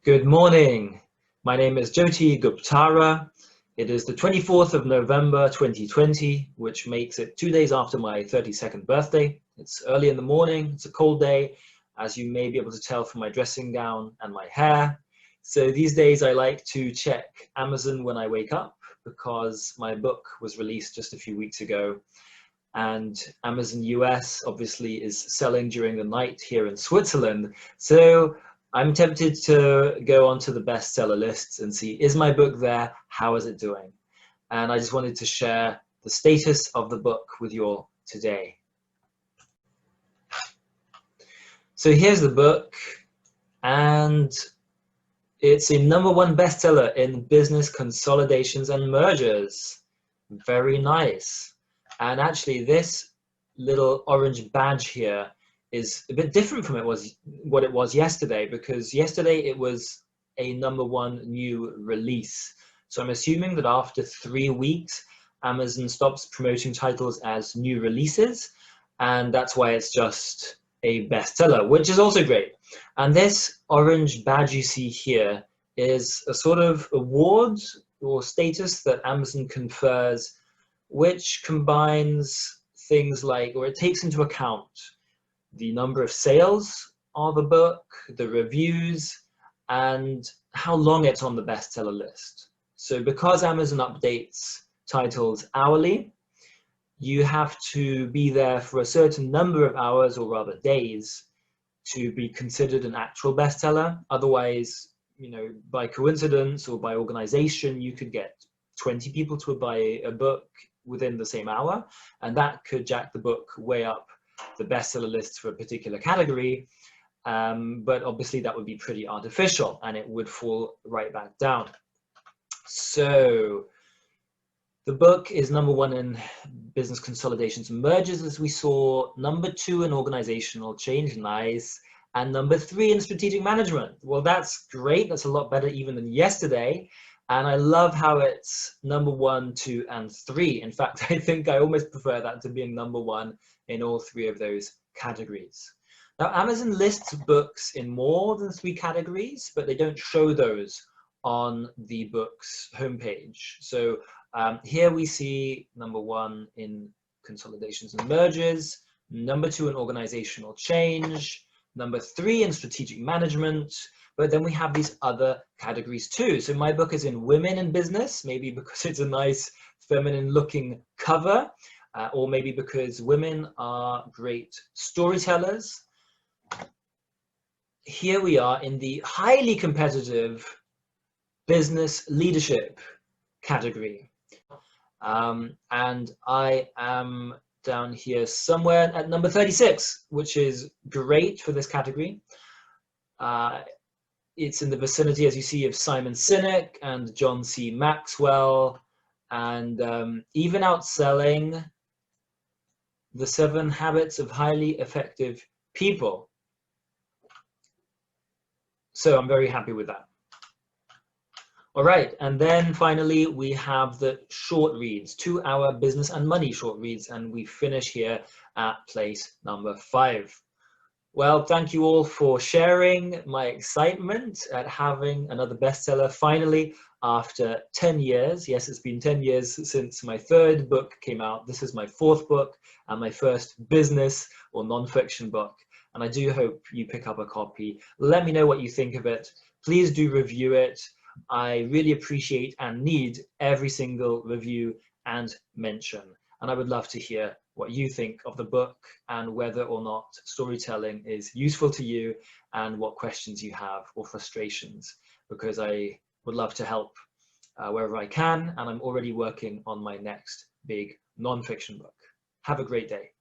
Good morning. My name is Jyoti Guptara. It is the 24th of November 2020, which makes it 2 days after my 32nd birthday. It's early in the morning, it's a cold day, as you may be able to tell from my dressing gown and my hair. So these days I like to check Amazon when I wake up because my book was released just a few weeks ago. And Amazon US obviously is selling during the night here in Switzerland. So I'm tempted to go onto the bestseller lists and see, is my book there? How is it doing? And I just wanted to share the status of the book with you all today. So here's the book, and it's a #1 bestseller in business consolidations and mergers. Very nice. And actually this little orange badge here is a bit different from what it was yesterday, because yesterday it was a #1 new release. So I'm assuming that after 3 weeks, Amazon stops promoting titles as new releases, and that's why it's just a bestseller, which is also great. And this orange badge you see here is a sort of award or status that Amazon confers, which combines things like, or it takes into account the number of sales of a book, the reviews, and how long it's on the bestseller list. So because Amazon updates titles hourly, you have to be there for a certain number of hours, or rather days, to be considered an actual bestseller. Otherwise, by coincidence or by organization, you could get 20 people to buy a book within the same hour, and that could jack the book way up the bestseller list for a particular category. But obviously that would be pretty artificial and it would fall right back down. So the book is #1 in business consolidations and mergers, as we saw, #2 in organizational change, nice, and #3 in strategic management. Well, that's great. That's a lot better even than yesterday. And I love how it's #1, 2, and 3. In fact, I think I almost prefer that to being #1 in all 3 of those categories. Now, Amazon lists books in more than 3 categories, but they don't show those on the book's homepage. So here we see #1 in consolidations and mergers, #2 in organizational change, #3 in strategic management, but then we have these other categories too. So my book is in women in business, maybe because it's a nice feminine looking cover, or maybe because women are great storytellers. Here we are in the highly competitive business leadership category. And I am down here somewhere at number 36, which is great for this category. It's in the vicinity, as you see, of Simon Sinek and John C. Maxwell, and even outselling The 7 Habits of Highly Effective People. So I'm very happy with that. All right, and then finally we have the short reads, 2-hour business and money short reads, and we finish here at place #5. Well, thank you all for sharing my excitement at having another bestseller finally after 10 years. Yes, it's been 10 years since my 3rd book came out. This is my 4th book and my first business or non-fiction book. And I do hope you pick up a copy. Let me know what you think of it. Please do review it. I really appreciate and need every single review and mention. And I would love to hear what you think of the book and whether or not storytelling is useful to you and what questions you have or frustrations, because I would love to help wherever I can, and I'm already working on my next big non-fiction book. Have a great day.